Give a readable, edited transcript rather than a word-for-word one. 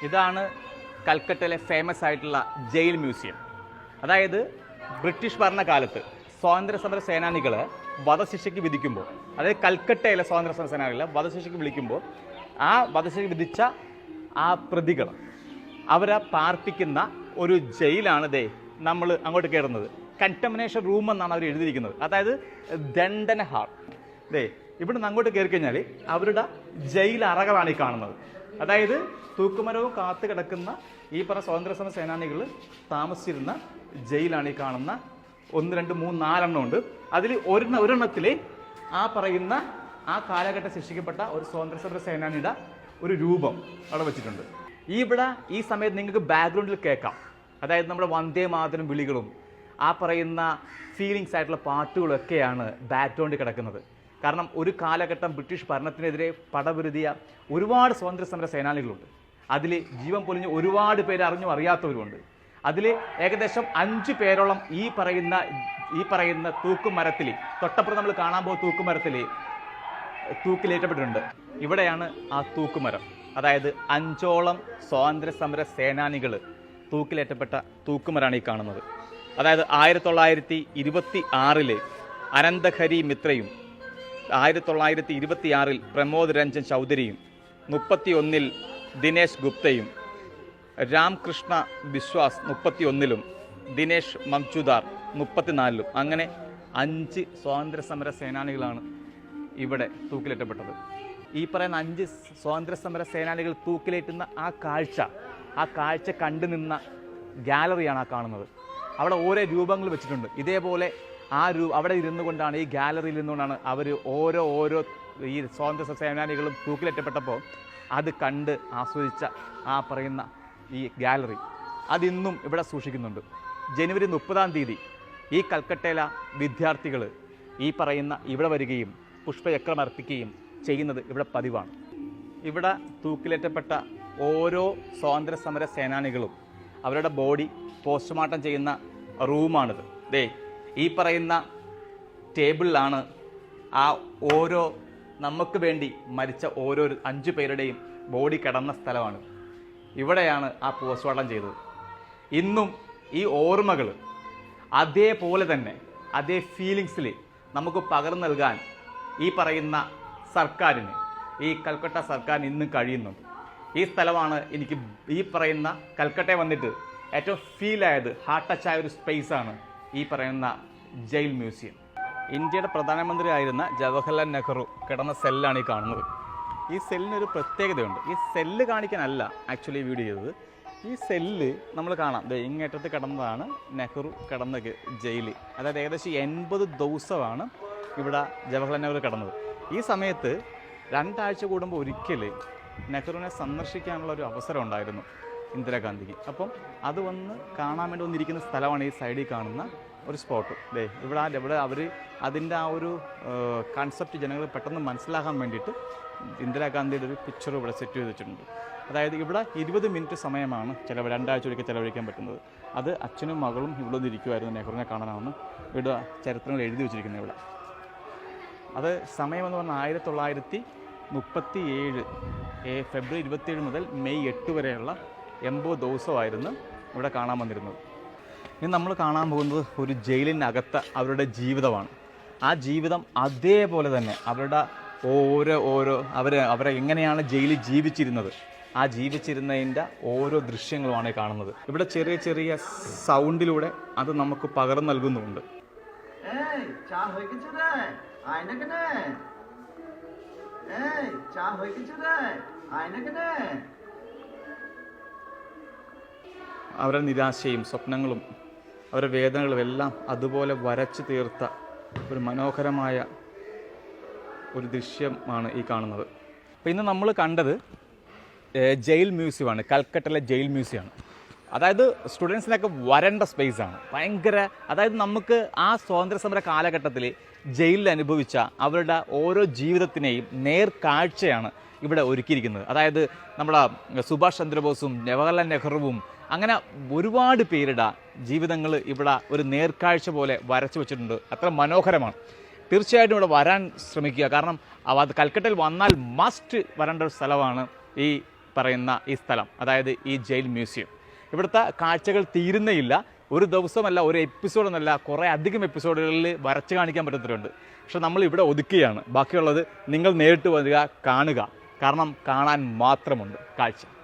ഇതാണ് കൽക്കട്ടയിലെ ഫേമസ് ആയിട്ടുള്ള jail museum. അതായത് ബ്രിട്ടീഷ് ഭരണകാലത്ത് സ്വാതന്ത്ര്യ സമര സേനാനികളെ വധശിക്ഷയ്ക്ക് വിധിക്കുമ്പോൾ, അതായത് കൽക്കട്ടയിലെ സ്വാതന്ത്ര്യ സമര സേനാനികളെ വധശിക്ഷയ്ക്ക് വിളിക്കുമ്പോൾ ആ വധശിക്ഷയ്ക്ക് വിധിച്ച ആ പ്രതികൾ അവരെ പാർപ്പിക്കുന്ന ഒരു ജയിലാണ് നമ്മൾ അങ്ങോട്ട് കയറുന്നത്. കണ്ടമിനേഷൻ റൂം എന്നാണ് അവർ എഴുതിയിരിക്കുന്നത്. അതായത് ദണ്ഡന ഹാൾ. ഇവിടെ നിന്ന് അങ്ങോട്ട് കയറി കഴിഞ്ഞാൽ അവരുടെ ജയിൽ അറകളാണ് ഈ കാണുന്നത്. അതായത് തൂക്കുമരവും കാത്തു കിടക്കുന്ന ഈ പറഞ്ഞ സ്വാതന്ത്ര്യ സമര സേനാനികൾ താമസിച്ചിരുന്ന ജയിലാണ് ഈ കാണുന്ന 1, 2, 3, 4 ഉണ്ട്. അതിൽ ഒരെണ്ണത്തിൽ ആ പറയുന്ന ആ കാലഘട്ടം ശിക്ഷിക്കപ്പെട്ട ഒരു സ്വാതന്ത്ര്യ സമര സേനാനിയുടെ ഒരു രൂപം അവിടെ വെച്ചിട്ടുണ്ട്. ഈ സമയത്ത് നിങ്ങൾക്ക് ബാക്ക്ഗ്രൗണ്ടിൽ കേൾക്കാം, അതായത് നമ്മുടെ വന്ദേ മാതരം വിളികളും ആ പറയുന്ന ഫീലിങ്സ് ആയിട്ടുള്ള പാട്ടുകളും ഒക്കെയാണ് ബാക്ക്ഗ്രൗണ്ടിൽ കിടക്കുന്നത്. കാരണം ഒരു കാലഘട്ടം ബ്രിട്ടീഷ് ഭരണത്തിനെതിരെ പടപൊരുതിയ ഒരുപാട് സ്വാതന്ത്ര്യ സമര സേനാനികളുണ്ട്. അതിൽ ജീവൻ പൊലിഞ്ഞ് ഒരുപാട് പേര് അറിഞ്ഞും അറിയാത്തവരുമുണ്ട്. അതിൽ ഏകദേശം 5 പേരോളം ഈ പറയുന്ന തൂക്കുമരത്തിൽ, തൊട്ടപ്പുറം നമ്മൾ കാണാൻ പോകുന്ന തൂക്കുമരത്തിൽ തൂക്കിലേറ്റപ്പെട്ടിട്ടുണ്ട്. ഇവിടെയാണ് ആ തൂക്കുമരം. അതായത് 5ഓളം സ്വാതന്ത്ര്യ സമര സേനാനികൾ തൂക്കിലേറ്റപ്പെട്ട തൂക്കുമരാണ് ഈ കാണുന്നത്. അതായത് 1926 അനന്തഹരി മിത്രയും 1926 പ്രമോദ് രഞ്ജൻ ചൗധരിയും 31 ദിനേശ് ഗുപ്തയും രാംകൃഷ്ണ ബിശ്വാസ് 31 ദിനേശ് മംചുദാർ 34 അങ്ങനെ 5 സ്വാതന്ത്ര്യ സമര സേനാനികളാണ് ഇവിടെ തൂക്കിലേറ്റപ്പെട്ടത്. ഈ പറയുന്ന 5 സ്വാതന്ത്ര്യ സമര സേനാനികൾ തൂക്കിലേറ്റുന്ന ആ കാഴ്ച കണ്ടു നിന്ന ഗാലറിയാണ് ആ കാണുന്നത്. അവിടെ ഓരോ രൂപങ്ങൾ വെച്ചിട്ടുണ്ട്. ഇതേപോലെ അവിടെ ഇരുന്നു കൊണ്ടാണ്, ഈ ഗാലറിയിൽ നിന്നുകൊണ്ടാണ് അവർ ഓരോ ഈ സ്വാതന്ത്ര്യ സേനാനികളും തൂക്കിലേറ്റപ്പെട്ടപ്പോൾ അത് കണ്ട് ആസ്വദിച്ച ആ പറയുന്ന ഈ ഗാലറി അതിന്നും ഇവിടെ സൂക്ഷിക്കുന്നുണ്ട്. ജനുവരി 30-ാം തീയതി ഈ കൽക്കട്ടയിലെ വിദ്യാർത്ഥികൾ ഈ പറയുന്ന ഇവിടെ വരികയും പുഷ്പചക്രം അർപ്പിക്കുകയും ചെയ്യുന്നത് ഇവിടെ പതിവാണ്. ഇവിടെ തൂക്കിലേറ്റപ്പെട്ട ഓരോ സ്വാതന്ത്ര്യ സമര സേനാനികളും അവരുടെ ബോഡി പോസ്റ്റ്മോർട്ടം ചെയ്യുന്ന റൂമാണിത്. ഈ പറയുന്ന ടേബിളിലാണ് ആ ഓരോ നമുക്ക് വേണ്ടി മരിച്ച ഓരോ 5 പേരുടെയും ബോഡി കിടന്ന സ്ഥലമാണ്. ഇവിടെയാണ് ആ പോസ്റ്റ്മോർട്ടം ചെയ്തത്. ഇന്നും ഈ ഓർമ്മകൾ അതേപോലെ തന്നെ അതേ ഫീലിങ്സിൽ നമുക്ക് പകർന്നു നൽകാൻ ഈ പറയുന്ന സർക്കാരിന്, ഈ കൽക്കട്ട സർക്കാരിന് ഇന്നും കഴിയുന്നുണ്ട്. ഈ സ്ഥലമാണ് എനിക്ക് ഈ പറയുന്ന കൽക്കട്ടയിൽ വന്നിട്ട് ഏറ്റവും ഫീലായത്, ഹാർട്ട് ടച്ചായ ഒരു സ്പേസാണ് ഈ പറയുന്ന ജയിൽ മ്യൂസിയം. ഇന്ത്യയുടെ പ്രധാനമന്ത്രി ആയിരുന്ന ജവഹർലാൽ നെഹ്റു കിടന്ന സെല്ലാണ് ഈ കാണുന്നത്. ഈ സെല്ലിനൊരു പ്രത്യേകതയുണ്ട്. ഈ സെല്ല് കാണിക്കാനല്ല ആക്ച്വലി വീഡിയോ ചെയ്തത്. ഈ സെല്ല് നമ്മൾ കാണാം, ഇങ്ങേറ്റത്ത് കിടന്നതാണ് നെഹ്റു കിടന്ന ജയിൽ. അതായത് ഏകദേശം 80 ദിവസമാണ് ഇവിടെ ജവഹർലാൽ നെഹ്റു കിടന്നത്. ഈ സമയത്ത് 2 ആഴ്ച കൂടുമ്പോൾ ഒരിക്കൽ നെഹ്റുവിനെ സന്ദർശിക്കാനുള്ള ഒരു അവസരം ഉണ്ടായിരുന്നു ഇന്ദിരാഗാന്ധിക്ക്. അപ്പം അത് വന്ന് കാണാൻ വേണ്ടി വന്നിരിക്കുന്ന സ്ഥലമാണ് ഈ സൈഡിൽ കാണുന്ന ഒരു സ്പോട്ട്. ഇവിടെ അവർ അതിൻ്റെ ആ ഒരു കൺസെപ്റ്റ് ജനങ്ങൾ പെട്ടെന്ന് മനസ്സിലാക്കാൻ വേണ്ടിയിട്ട് ഇന്ദിരാഗാന്ധിയുടെ ഒരു പിക്ചർ ഇവിടെ സെറ്റ് ചെയ്ത് വെച്ചിട്ടുണ്ട്. അതായത് ഇവിടെ 20 മിനിറ്റ് സമയമാണ് 2 ആഴ്ച ഒരിക്കൽ ചിലവഴിക്കാൻ പറ്റുന്നത്. അത് അച്ഛനും മകളും ഇവിടെ വന്നിരിക്കുമായിരുന്നു നെഹ്റുവിനെ കാണാനാണെന്ന് ഇവിടെ ചരിത്രങ്ങൾ എഴുതി വെച്ചിരിക്കുന്നത്. ഇവിടെ അത് സമയമെന്ന് പറഞ്ഞാൽ 1937 ഫെബ്രുവരി 27 മുതൽ മെയ് 8 വരെയുള്ള 80 ദിവസമായിരുന്നു ഇവിടെ കാണാൻ വന്നിരുന്നത്. ഇനി നമ്മൾ കാണാൻ പോകുന്നത് ഒരു ജയിലിനകത്ത് അവരുടെ ജീവിതമാണ്. ആ ജീവിതം അതേപോലെ തന്നെ അവരുടെ അവരെ എങ്ങനെയാണ് ജയിലിൽ ജീവിച്ചിരുന്നത്, ആ ജീവിച്ചിരുന്നതിൻ്റെ ഓരോ ദൃശ്യങ്ങളുമാണ് കാണുന്നത്. ഇവിടെ ചെറിയ ചെറിയ സൗണ്ടിലൂടെ അത് നമുക്ക് പകർന്നു നൽകുന്നുമുണ്ട്. അവരുടെ നിരാശയും സ്വപ്നങ്ങളും അവരുടെ വേദനകളും എല്ലാം അതുപോലെ വരച്ചു തീർത്ത ഒരു മനോഹരമായ ഒരു ദൃശ്യമാണ് ഈ കാണുന്നത്. അപ്പോൾ ഇന്ന് നമ്മൾ കണ്ടത് ജയിൽ മ്യൂസിയമാണ്, കൽക്കട്ടയിലെ ജയിൽ മ്യൂസിയമാണ്. അതായത് സ്റ്റുഡൻസിനൊക്കെ വരേണ്ട സ്പേസാണ്. അതായത് നമുക്ക് ആ സ്വാതന്ത്ര്യ സമര കാലഘട്ടത്തിൽ ജയിലിൽ അനുഭവിച്ച അവരുടെ ഓരോ ജീവിതത്തിനെയും നേർക്കാഴ്ചയാണ് ഇവിടെ ഒരുക്കിയിരിക്കുന്നത്. അതായത് നമ്മുടെ സുഭാഷ് ചന്ദ്രബോസും ജവഹർലാൽ നെഹ്റുവും അങ്ങനെ ഒരുപാട് പേരുടെ ജീവിതങ്ങൾ ഇവിടെ ഒരു നേർക്കാഴ്ച പോലെ വരച്ചു വെച്ചിട്ടുണ്ട്. അത്ര മനോഹരമാണ്. തീർച്ചയായിട്ടും ഇവിടെ വരാൻ ശ്രമിക്കുക. കാരണം അത് കൽക്കട്ടയിൽ വന്നാൽ മസ്റ്റ് വരേണ്ട ഒരു സ്ഥലമാണ് ഈ പറയുന്ന ഈ സ്ഥലം, അതായത് ഈ ജയിൽ മ്യൂസിയം. ഇവിടുത്തെ കാഴ്ചകൾ തീരുന്നേയില്ല. ഒരു ദിവസമല്ല, ഒരു എപ്പിസോഡൊന്നല്ല, കുറേ അധികം എപ്പിസോഡുകളിൽ വരച്ച് കാണിക്കാൻ പറ്റുന്നുണ്ട്. പക്ഷെ നമ്മൾ ഇവിടെ ഒതുക്കുകയാണ്. ബാക്കിയുള്ളത് നിങ്ങൾ നേരിട്ട് വരിക, കാണുക. കാരണം കാണാൻ മാത്രമുണ്ട് കാഴ്ച.